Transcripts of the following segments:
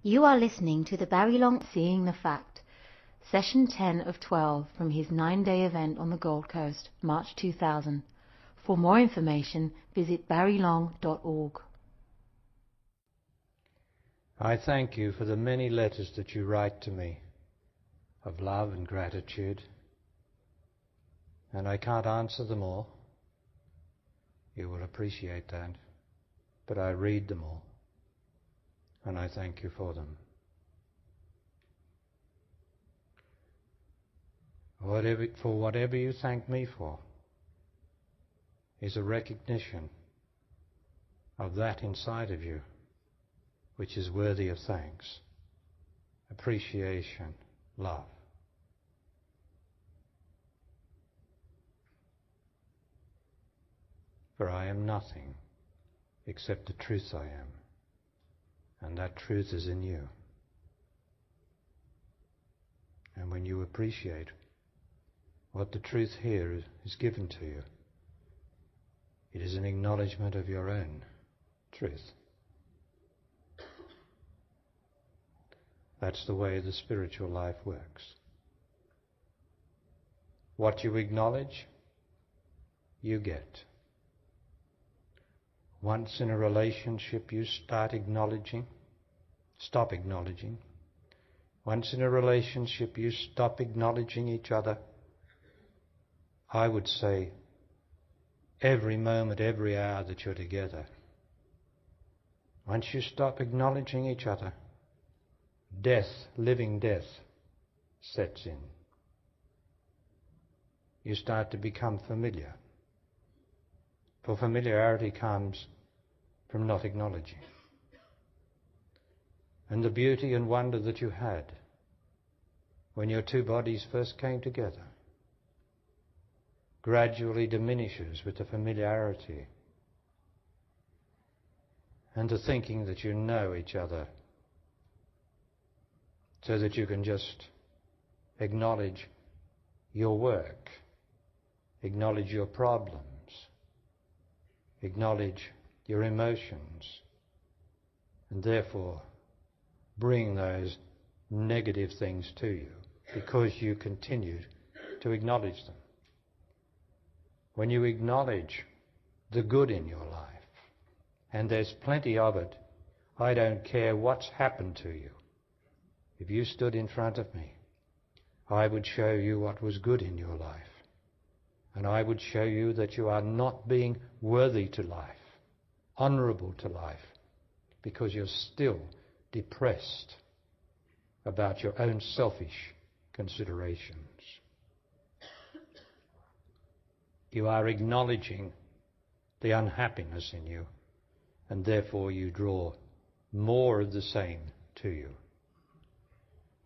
You are listening to the Barry Long Seeing the Fact, Session 10 of 12 from his 9-day event on the Gold Coast, March 2000. For more information, visit barrylong.org. I thank you for the many letters that you write to me of love and gratitude, and I can't answer them all. You will appreciate that, but I read them all, and I thank you for them. Whatever you thank me for is a recognition of that inside of you which is worthy of thanks, appreciation, love. For I am nothing except the truth I am, and that truth is in you. And when you appreciate what the truth here is given to you, it is an acknowledgement of your own truth. That's the way the spiritual life works. What you acknowledge, you get. Once in a relationship you stop acknowledging. Once in a relationship you stop acknowledging each other. I would say every moment, every hour that you're together. Once you stop acknowledging each other, death, living death, sets in. You start to become familiar. For familiarity comes from not acknowledging. And the beauty and wonder that you had when your two bodies first came together gradually diminishes with the familiarity and the thinking that you know each other, so that you can just acknowledge your work, acknowledge your problems, acknowledge your emotions, and therefore bring those negative things to you because you continued to acknowledge them. When you acknowledge the good in your life, and there's plenty of it, I don't care what's happened to you. If you stood in front of me, I would show you what was good in your life. And I would show you that you are not being worthy to life, honourable to life, because you're still depressed about your own selfish considerations. You are acknowledging the unhappiness in you, and therefore you draw more of the same to you.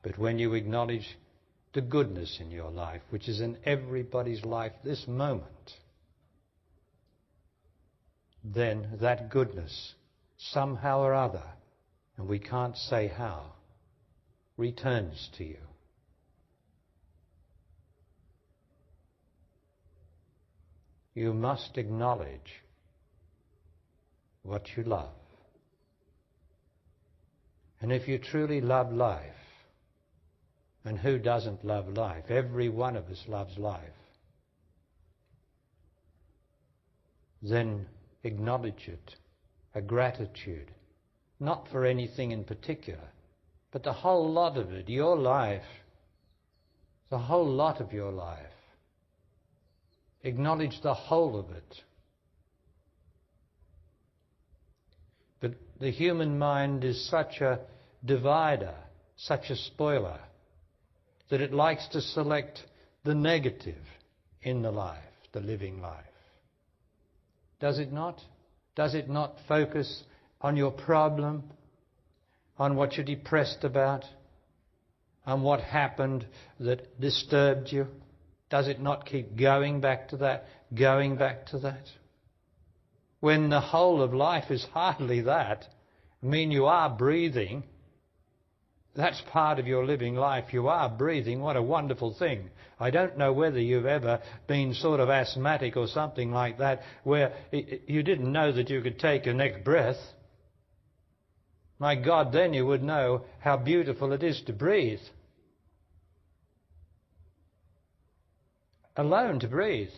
But when you acknowledge the goodness in your life, which is in everybody's life this moment, then that goodness, somehow or other, and we can't say how, returns to you. You must acknowledge what you love. And if you truly love life, and who doesn't love life? Every one of us loves life. Then acknowledge it, a gratitude, not for anything in particular, but the whole lot of it, your life, the whole lot of your life. Acknowledge the whole of it. But the human mind is such a divider, such a spoiler, that it likes to select the negative in the life, the living life. Does it not? Does it not focus on your problem, on what you're depressed about, on what happened that disturbed you? Does it not keep going back to that, going back to that? When the whole of life is hardly that, I mean, you are breathing. That's part of your living life. You are breathing. What a wonderful thing. I don't know whether you've ever been sort of asthmatic or something like that, where you didn't know that you could take your next breath. My God, then you would know how beautiful it is to breathe. Alone to breathe.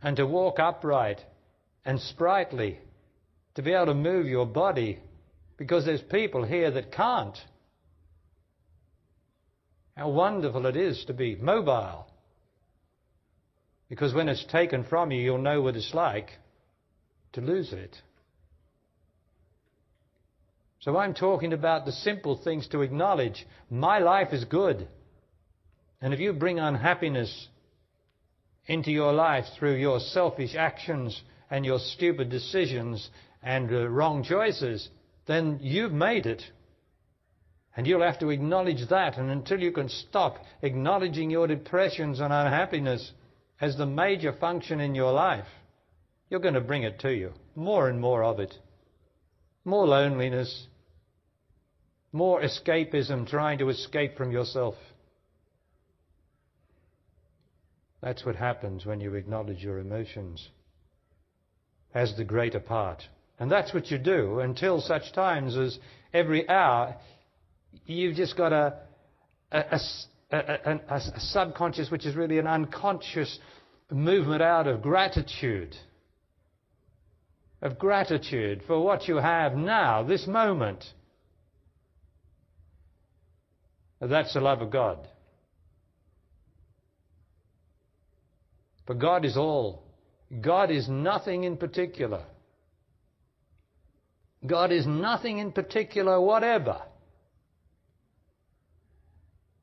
And to walk upright and sprightly. To be able to move your body. Because there's people here that can't. How wonderful it is to be mobile. Because when it's taken from you, you'll know what it's like to lose it. So I'm talking about the simple things to acknowledge. My life is good. And if you bring unhappiness into your life through your selfish actions and your stupid decisions and wrong choices, then you've made it. And you'll have to acknowledge that. And until you can stop acknowledging your depressions and unhappiness as the major function in your life, you're going to bring it to you. More and more of it. More loneliness. More escapism, trying to escape from yourself. That's what happens when you acknowledge your emotions as the greater part. And that's what you do until such times as every hour you've just got a subconscious, which is really an unconscious movement out of gratitude. Of gratitude for what you have now, this moment. That's the love of God. For God is all. God is nothing in particular. God is nothing in particular whatever.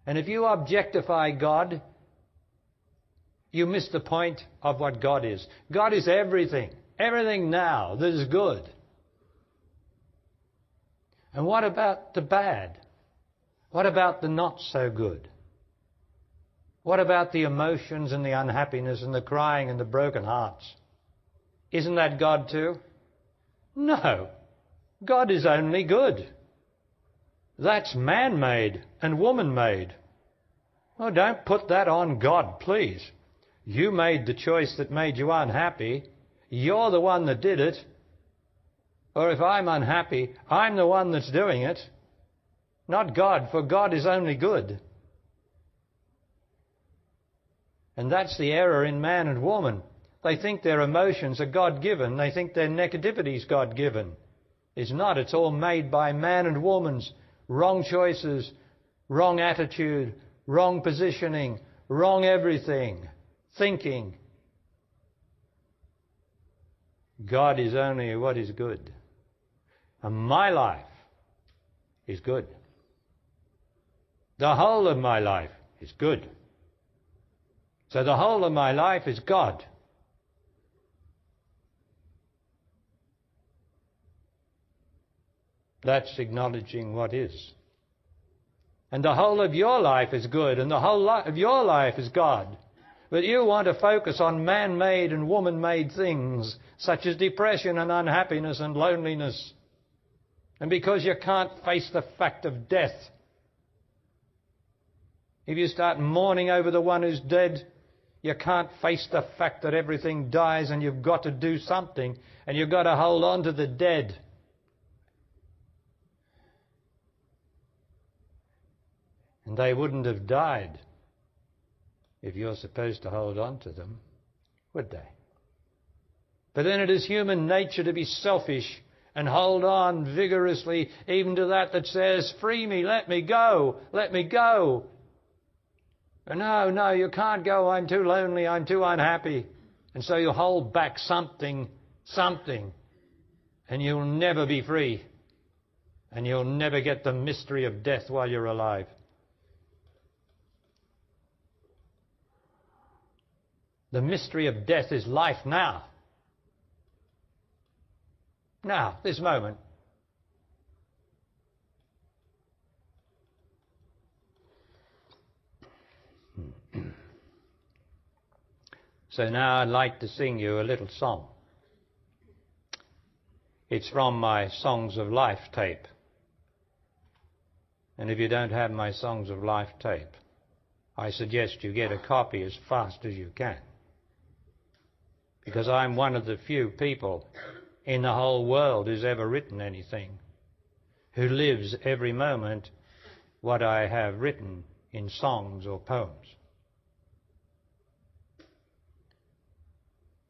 And if you objectify God, you miss the point of what God is. God is everything. Everything now that is good. And what about the bad? What about the not so good? What about the emotions and the unhappiness and the crying and the broken hearts? Isn't that God too? No. God is only good. That's man-made and woman-made. Oh, don't put that on God, please. You made the choice that made you unhappy. You're the one that did it. Or if I'm unhappy, I'm the one that's doing it. Not God, for God is only good. And that's the error in man and woman. They think their emotions are God-given. They think their negativity is God-given. It's not. It's all made by man and woman's wrong choices, wrong attitude, wrong positioning, wrong everything, thinking. God is only what is good. And my life is good. The whole of my life is good. So the whole of my life is God. That's acknowledging what is. And the whole of your life is good, and the whole of your life is God. But you want to focus on man-made and woman-made things, such as depression and unhappiness and loneliness. And because you can't face the fact of death, if you start mourning over the one who's dead, you can't face the fact that everything dies and you've got to do something, and you've got to hold on to the dead. And they wouldn't have died if you're supposed to hold on to them, would they? But then it is human nature to be selfish and hold on vigorously even to that says, free me, let me go, let me go. No, you can't go, I'm too lonely, I'm too unhappy. And so you hold back something, and you'll never be free. And you'll never get the mystery of death while you're alive. The mystery of death is life now. Now, this moment. So now I'd like to sing you a little song. It's from my Songs of Life tape. And if you don't have my Songs of Life tape, I suggest you get a copy as fast as you can. Because I'm one of the few people in the whole world who's ever written anything, who lives every moment what I have written in songs or poems.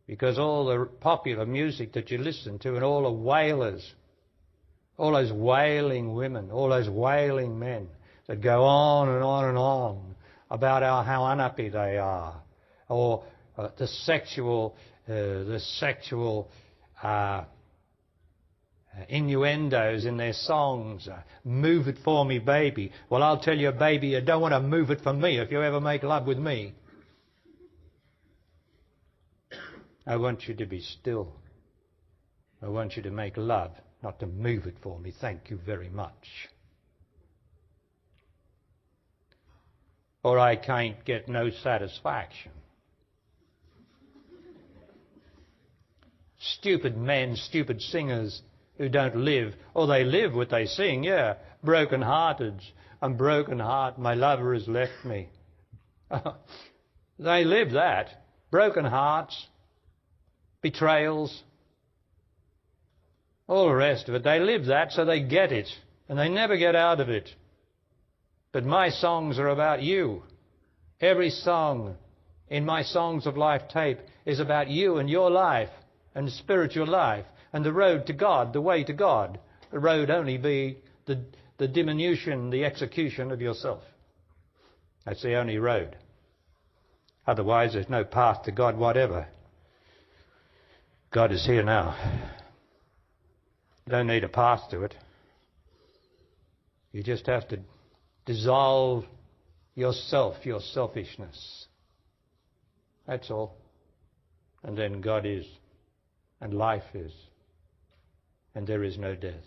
Because all the popular music that you listen to and all the wailers, all those wailing women, all those wailing men that go on and on and on about how unhappy they are, or the sexual innuendos in their songs. Move it for me, baby. Well, I'll tell you, baby, you don't want to move it for me if you ever make love with me. I want you to be still. I want you to make love, not to move it for me. Thank you very much. Or I can't get no satisfaction. Stupid men, stupid singers who don't live, or they live what they sing, yeah. Broken-hearted, I'm broken heart, my lover has left me. They live that. Broken hearts, betrayals, all the rest of it. They live that, so they get it, and they never get out of it. But my songs are about you. Every song in my Songs of Life tape is about you and your life and spiritual life and the road to God, the way to God. The road only be the diminution, the execution of yourself. That's the only road. Otherwise, there's no path to God whatever. God is here now. You don't need a path to it. You just have to dissolve yourself, your selfishness. That's all. And then God is, and life is, and there is no death.